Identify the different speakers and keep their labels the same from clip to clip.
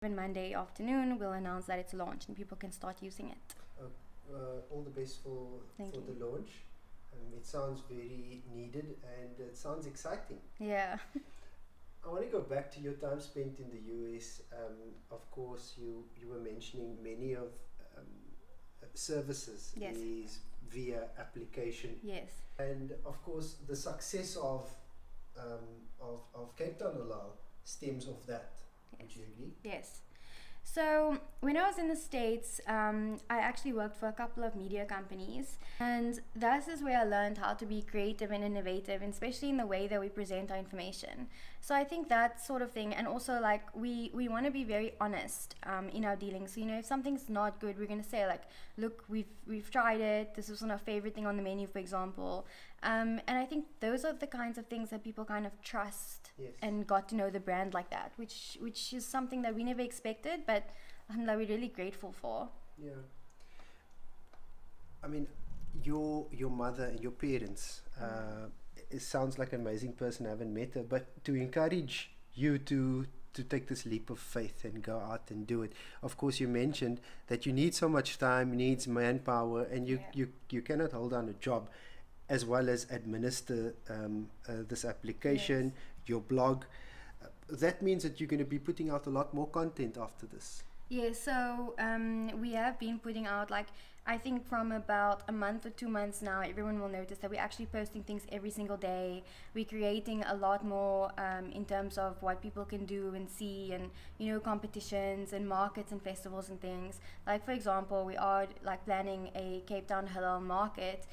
Speaker 1: And Monday afternoon, we'll announce that it's launched and people can start using it.
Speaker 2: All the best for
Speaker 1: Thank you.
Speaker 2: the launch. It sounds very needed and it sounds exciting.
Speaker 1: Yeah.
Speaker 2: I want to go back to your time spent in the US. Of course, you were mentioning many of services
Speaker 1: Yes.
Speaker 2: is via application.
Speaker 1: Yes.
Speaker 2: And of course, the success of Cape Town Halal stems off that.
Speaker 1: Yes.
Speaker 2: Would you agree?
Speaker 1: Yes. So when I was in the States, I actually worked for a couple of media companies, and that is where I learned how to be creative and innovative, and especially in the way that we present our information. So I think that sort of thing, and also like we want to be very honest in our dealings. So if something's not good, we're gonna say like, look, we've tried it. This wasn't our favorite thing on the menu, for example. And I think those are the kinds of things that people kind of trust.
Speaker 2: Yes.
Speaker 1: And got to know the brand like that, which is something that we never expected, but that we're really grateful for.
Speaker 2: Yeah. I mean, your mother and your parents, it sounds like an amazing person. I haven't met her, but to encourage you to take this leap of faith and go out and do it. Of course, you mentioned that you need so much time, needs manpower, and you cannot hold down a job as well as administer this application.
Speaker 1: Yes.
Speaker 2: Your blog. That means that you're going to be putting out a lot more content after this.
Speaker 1: Yeah, so we have been putting out, like, I think from about a month or 2 months now, everyone will notice that we're actually posting things every single day. We're creating a lot more in terms of what people can do and see, and competitions and markets and festivals and things. Like, for example, we are like planning a Cape Town Halal market,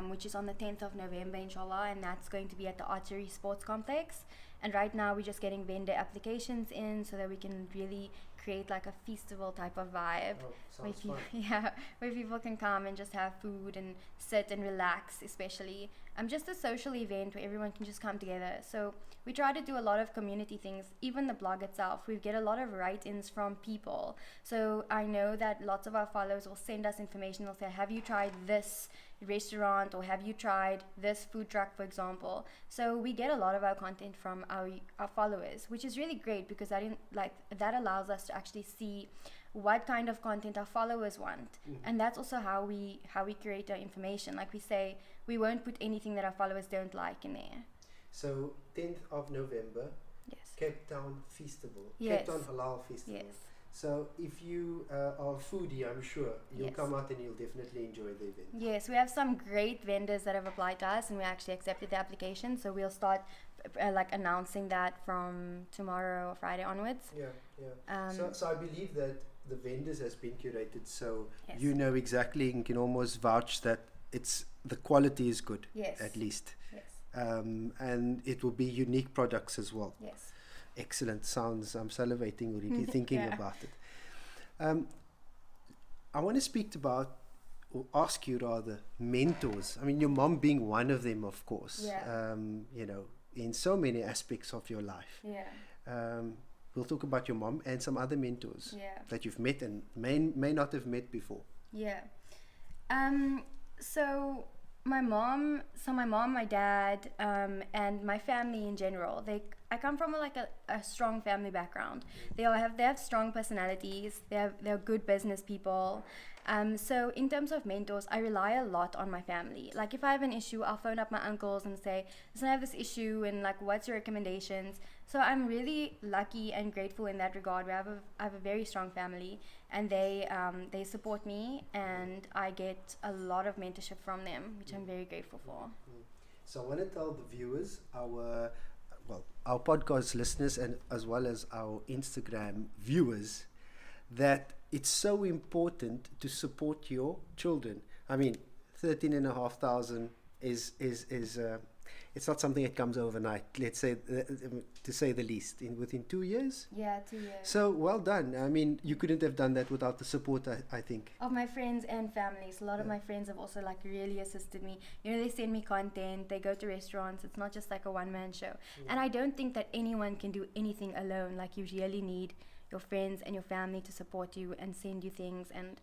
Speaker 1: which is on the 10th of November, inshallah, and that's going to be at the Archery Sports Complex. And right now we're just getting vendor applications in so that we can really create like a festival type of vibe.
Speaker 2: Sounds fun.
Speaker 1: Where people can come and just have food and sit and relax, especially. Just a social event where everyone can just come together. So we try to do a lot of community things. Even the blog itself, we get a lot of write-ins from people. So I know that lots of our followers will send us information. They'll say, have you tried this restaurant, or have you tried this food truck, for example? So we get a lot of our content from our followers, which is really great, because that allows us to actually see what kind of content our followers want. And that's also how we curate our information. Like we say, we won't put anything that our followers don't like in there.
Speaker 2: So 10th of November,
Speaker 1: Yes.
Speaker 2: Cape Town Festival,
Speaker 1: Yes.
Speaker 2: Cape Town Halal Festival.
Speaker 1: Yes.
Speaker 2: So if you are a foodie, I'm sure you'll
Speaker 1: Yes.
Speaker 2: come out and you'll definitely enjoy the event.
Speaker 1: Yes, we have some great vendors that have applied to us, and we actually accepted the application. So we'll start announcing that from tomorrow or Friday onwards.
Speaker 2: Yeah. So I believe that the vendors has been curated, so
Speaker 1: Yes.
Speaker 2: you know exactly and can almost vouch that the quality is good.
Speaker 1: Yes.
Speaker 2: At least.
Speaker 1: Yes.
Speaker 2: And it will be unique products as well.
Speaker 1: Yes.
Speaker 2: Excellent. Sounds, I'm salivating already thinking
Speaker 1: Yeah.
Speaker 2: about it. I want to speak about, or ask you rather, mentors. I mean, your mom being one of them, of course.
Speaker 1: Yeah.
Speaker 2: In so many aspects of your life.
Speaker 1: Yeah.
Speaker 2: We'll talk about your mom and some other mentors
Speaker 1: Yeah.
Speaker 2: that you've met and may not have met before.
Speaker 1: Yeah. So my mom, my dad, and my family in general, I come from a strong family background. They have strong personalities. They're good business people. So in terms of mentors, I rely a lot on my family. Like, if I have an issue, I'll phone up my uncles and say, listen, I have this issue, and like, what's your recommendations? So I'm really lucky and grateful in that regard. I have a very strong family, and they support me, and I get a lot of mentorship from them, which I'm very grateful for.
Speaker 2: So I want to tell the viewers, our podcast listeners, and as well as our Instagram viewers, that it's so important to support your children. I mean, 13,500 is it's not something that comes overnight, let's say, to say the least, within 2 years.
Speaker 1: Yeah, 2 years.
Speaker 2: So well done. I mean, you couldn't have done that without the support, I think.
Speaker 1: Of my friends and families. A lot of my friends have also really assisted me. They send me content, they go to restaurants. It's not just like a one-man show. And I don't think that anyone can do anything alone. Like, you really need your friends and your family to support you and send you things, and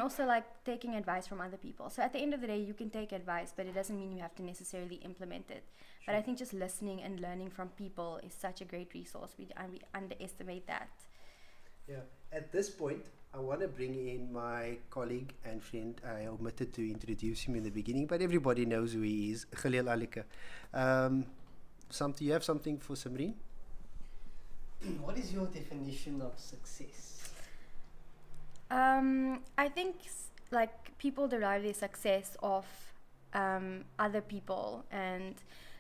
Speaker 1: also like taking advice from other people. So at the end of the day, you can take advice, but it doesn't mean you have to necessarily implement it. Sure. But I think just listening and learning from people is such a great resource. We underestimate that.
Speaker 2: Yeah. At this point, I want to bring in my colleague and friend. I omitted to introduce him in the beginning, but everybody knows who he is, Khalil Alika. You have something for Samreen?
Speaker 3: What is your definition of success?
Speaker 1: I think like people derive their success off other people, and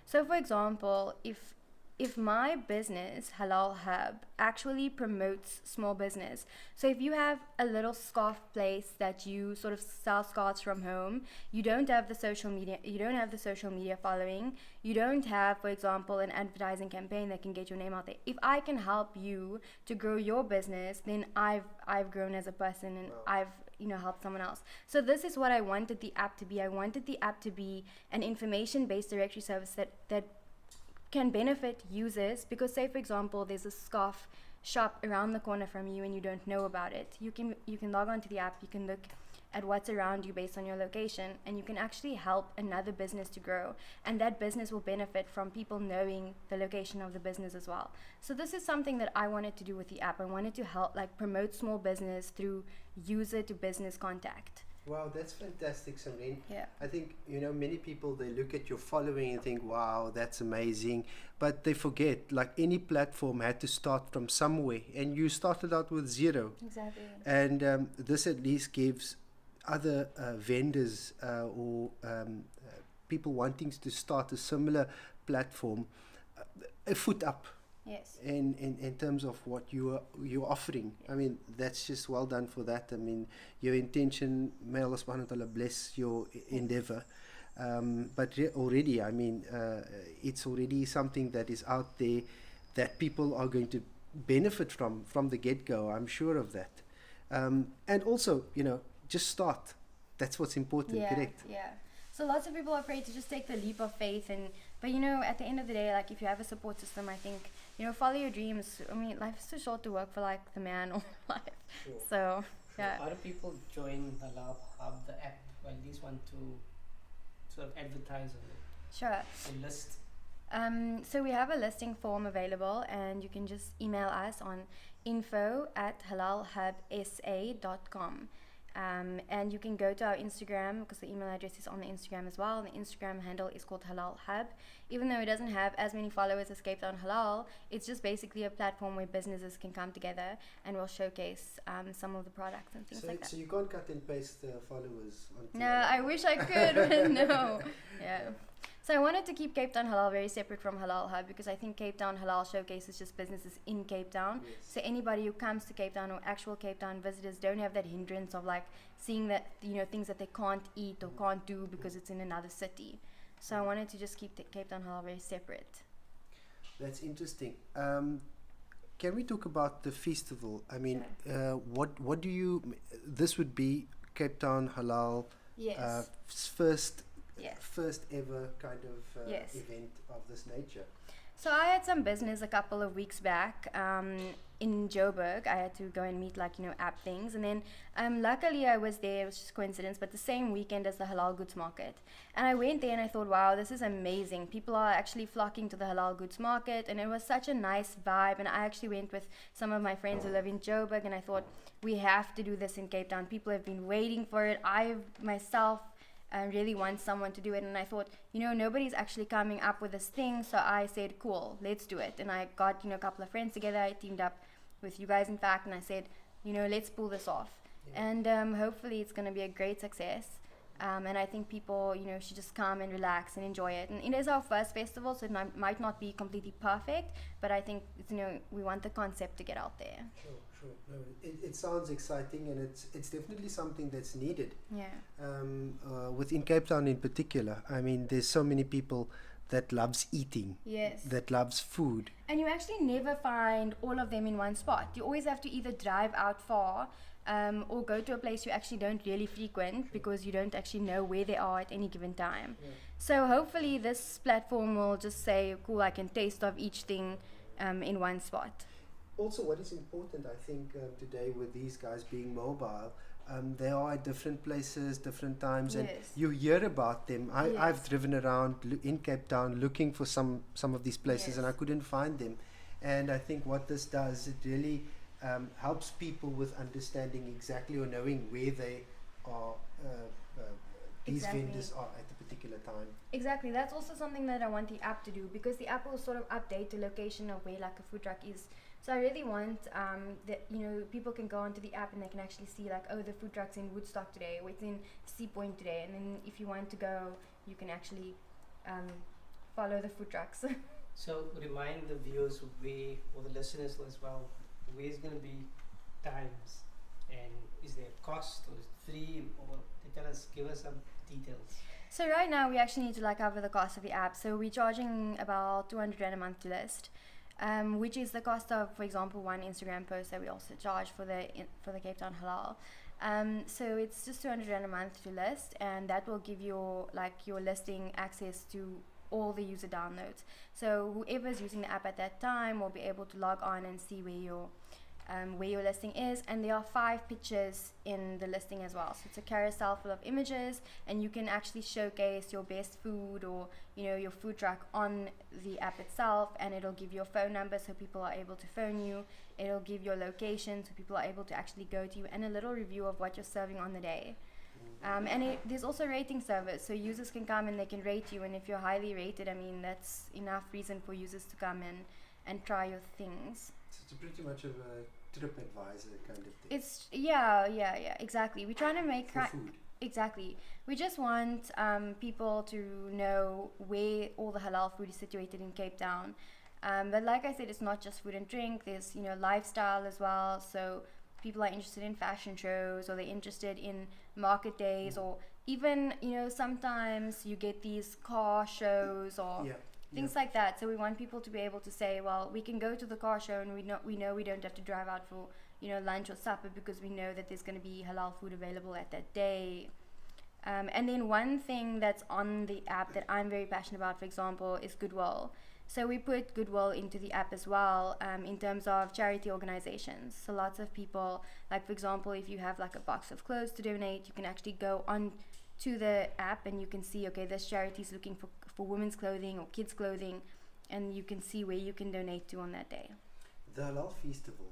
Speaker 1: so for example, if my business Halal Hub actually promotes small business, so if you have a little scarf place that you sort of sell scarves from home, you don't have the social media following, you don't have, for example, an advertising campaign that can get your name out there. If I can help you to grow your business, then I've grown as a person, and I've helped someone else. So this is what I wanted the app to be. I wanted the app to be an information-based directory service that can benefit users, because say for example there's a scarf shop around the corner from you and you don't know about it, you can log on to the app, you can look at what's around you based on your location, and you can actually help another business to grow, and that business will benefit from people knowing the location of the business as well. So this is something that I wanted to do with the app. I wanted to help promote small business through user to business contact.
Speaker 2: Wow, that's fantastic, Samreen.
Speaker 1: Yeah.
Speaker 2: I think, many people, they look at your following and think, wow, that's amazing. But they forget, like any platform had to start from somewhere. And you started out with zero.
Speaker 1: Exactly.
Speaker 2: And this at least gives other vendors or people wanting to start a similar platform a foot up.
Speaker 1: Yes.
Speaker 2: In terms of what you're offering. I mean, that's just well done for that. I mean, your intention, may Allah subhanahu wa ta'ala bless your endeavor. But already, I mean, it's already something that is out there that people are going to benefit from the get-go. I'm sure of that. And also, just start. That's what's important, correct?
Speaker 1: Yeah. So lots of people are afraid to just take the leap of faith, but at the end of the day, like if you have a support system, I think, follow your dreams. I mean, life is too short to work for like the man all life.
Speaker 3: Sure.
Speaker 1: So, yeah.
Speaker 3: How do people join Halal Hub, the app, or at least want to sort of advertise on it?
Speaker 1: Sure.
Speaker 3: A list?
Speaker 1: So we have a listing form available, and you can just email us on info@halalhubsa.com. And you can go to our Instagram, because the email address is on the Instagram as well. And the Instagram handle is called Halal Hub. Even though it doesn't have as many followers as Cape Town Halal, it's just basically a platform where businesses can come together, and we'll showcase some of the products and things like that.
Speaker 2: So you can't cut and paste followers onto
Speaker 1: No, I wish I could, but no. Yeah. So I wanted to keep Cape Town Halal very separate from Halal Hub, because I think Cape Town Halal showcases just businesses in Cape Town.
Speaker 2: Yes.
Speaker 1: So anybody who comes to Cape Town, or actual Cape Town visitors, don't have that hindrance of seeing that things that they can't eat or can't do because it's in another city. So I wanted to just keep Cape Town Halal very separate.
Speaker 2: That's interesting. Can we talk about the festival? I mean,
Speaker 1: Sure.
Speaker 2: what do you? This would be Cape Town Halal
Speaker 1: Yes.
Speaker 2: first ever kind of
Speaker 1: Yes.
Speaker 2: event of this nature.
Speaker 1: So I had some business a couple of weeks back in Joburg. I had to go and meet app things, and then luckily I was there. It was just coincidence, but the same weekend as the halal goods market. And I went there and I thought, wow, this is amazing. People are actually flocking to the halal goods market, and it was such a nice vibe. And I actually went with some of my friends who live in Joburg, and I thought, we have to do this in Cape Town. People have been waiting for it. I myself really want someone to do it, and I thought, nobody's actually coming up with this thing, so I said, cool, let's do it. And I got a couple of friends together. I teamed up with you guys, in fact, and I said, let's pull this off.
Speaker 2: Yeah.
Speaker 1: And hopefully it's going to be a great success. And I think people should just come and relax and enjoy it. And it is our first festival, so it might not be completely perfect, but I think we want the concept to get out there.
Speaker 2: Sure. No, it sounds exciting, and it's definitely something that's needed.
Speaker 1: Yeah.
Speaker 2: Within Cape Town in particular, I mean, there's so many people that loves eating.
Speaker 1: Yes.
Speaker 2: That loves food.
Speaker 1: And you actually never find all of them in one spot. You always have to either drive out far or go to a place you actually don't really frequent, because you don't actually know where they are at any given time.
Speaker 2: Yeah.
Speaker 1: So hopefully this platform will just say, cool, I can taste of each thing in one spot.
Speaker 2: Also, what is important, I think, today with these guys being mobile, they are at different places, different times, and
Speaker 1: Yes.
Speaker 2: you hear about them.
Speaker 1: Yes.
Speaker 2: I've driven around in Cape Town looking for some of these places, and I
Speaker 1: Yes.
Speaker 2: couldn't find them. And I think what this does, it really helps people with understanding exactly or knowing where they are, these
Speaker 1: Exactly.
Speaker 2: vendors are at a particular time.
Speaker 1: Exactly. That's also something that I want the app to do, because the app will sort of update the location of where like a food truck is. So I really want that, you know, people can go onto the app and they can actually see like, oh, the food truck's in Woodstock today, or it's in Sea Point today, and then if you want to go, you can actually follow the food trucks.
Speaker 3: So remind the viewers where, or the listeners as well, where's going to be times, and is there a cost, or is it free, or give us some details.
Speaker 1: So right now we actually need to like cover the cost of the app. So we're charging about 200 Rand a month to list, which is the cost of, for example, one Instagram post that we also charge for the Cape Town Halal. So it's just 200 Rand a month to list, and that will give your listing access to all the user downloads. So whoever's using the app at that time will be able to log on and see where your listing is, and there are 5 pictures in the listing as well. So it's a carousel full of images, and you can actually showcase your best food, or your food truck on the app itself, and it'll give your phone number so people are able to phone you. It'll give your location so people are able to actually go to you, and a little review of what you're serving on the day. There's also rating service, so users can come and they can rate you, and if you're highly rated, I mean, that's enough reason for users to come in and try your things.
Speaker 2: So it's pretty much of a trip advisor kind of thing.
Speaker 1: It's exactly. We're trying to make
Speaker 2: for food.
Speaker 1: Exactly. We just want people to know where all the halal food is situated in Cape Town. But like I said, it's not just food and drink. There's lifestyle as well. So people are interested in fashion shows, or they're interested in market days, or even sometimes you get these car shows or things like that. So we want people to be able to say, well, we can go to the car show, and we know we don't have to drive out for lunch or supper, because we know that there's going to be halal food available at that day. And then one thing that's on the app that I'm very passionate about, for example, is goodwill. So we put goodwill into the app as well, in terms of charity organizations. So lots of people, like for example, if you have like a box of clothes to donate, you can actually go on to the app and you can see, okay, this charity is looking for women's clothing or kids clothing, and you can see where you can donate to on that day.
Speaker 2: The Halal Festival,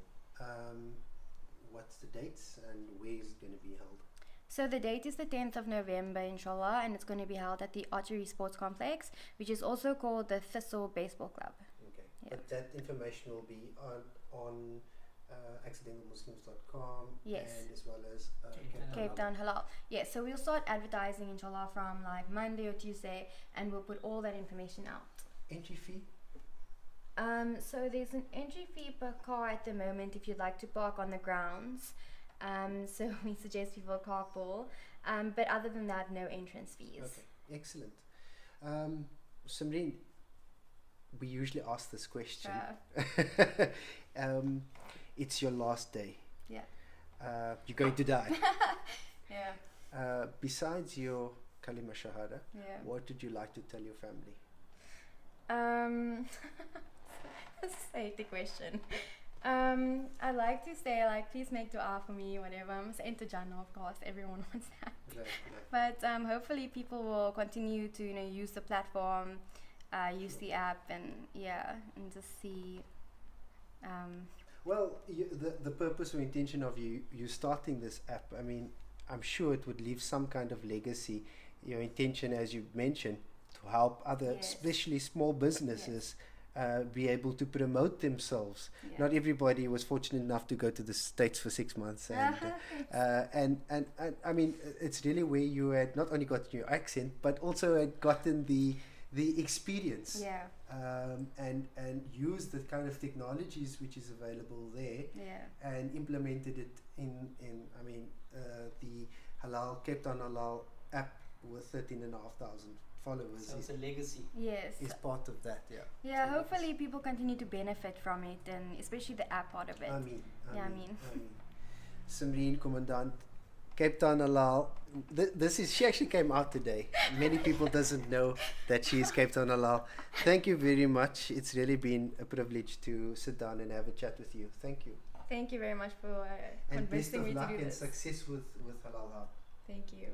Speaker 2: what's the dates and where is it going to be held?
Speaker 1: So the date is the 10th of November, inshallah, and it's going to be held at the Archery Sports Complex, which is also called the Thistle Baseball Club.
Speaker 2: Okay,
Speaker 1: Yeah.
Speaker 2: but that information will be on accidentalmuslims.com,
Speaker 1: Yes.
Speaker 2: and as well as
Speaker 1: Cape Town Halal. Yeah, so we'll start advertising, inshallah, from like Monday or Tuesday, and we'll put all that information out.
Speaker 2: Entry fee?
Speaker 1: So there's an entry fee per car at the moment if you'd like to park on the grounds. So we suggest people carpool. But other than that, no entrance fees.
Speaker 2: Okay, excellent. Samreen, we usually ask this question. It's your last day.
Speaker 1: Yeah.
Speaker 2: You're going to die.
Speaker 1: Yeah.
Speaker 2: Besides your kalima shahada,
Speaker 1: Yeah.
Speaker 2: what would you like to tell your family?
Speaker 1: That's a safety question. I like to say, like, please make dua for me, whatever. I'm saying to Jannah, of course, everyone wants that.
Speaker 2: Right.
Speaker 1: But hopefully people will continue to use the platform, use the app, and just see.
Speaker 2: Well, the purpose or intention of you starting this app, I mean, I'm sure it would leave some kind of legacy. Your intention, as you mentioned, to help other,
Speaker 1: Yes.
Speaker 2: especially small businesses, be able to promote themselves.
Speaker 1: Yeah.
Speaker 2: Not everybody was fortunate enough to go to the States for 6 months, and I mean, it's really where you had not only got your accent, but also had gotten the experience.
Speaker 1: Yeah.
Speaker 2: And used the kind of technologies which is available there,
Speaker 1: Yeah.
Speaker 2: and implemented it in the Halal Cape Town Halal app with 13,500 followers
Speaker 3: So it's a legacy.
Speaker 1: Yes.
Speaker 2: is part of that. Yeah.
Speaker 1: Yeah,
Speaker 2: So
Speaker 1: hopefully people continue to benefit from it, and especially the app part of it.
Speaker 2: I mean, Samreen, Commandant, Cape Town Halal. She actually came out today. Many people doesn't know that she is Cape Town Halal. Thank you very much. It's really been a privilege to sit down and have a chat with you. Thank you.
Speaker 1: Thank you very much for
Speaker 2: And best
Speaker 1: convincing
Speaker 2: of
Speaker 1: me to
Speaker 2: luck
Speaker 1: do
Speaker 2: and
Speaker 1: this.
Speaker 2: success with Halal Hub.
Speaker 1: Thank you.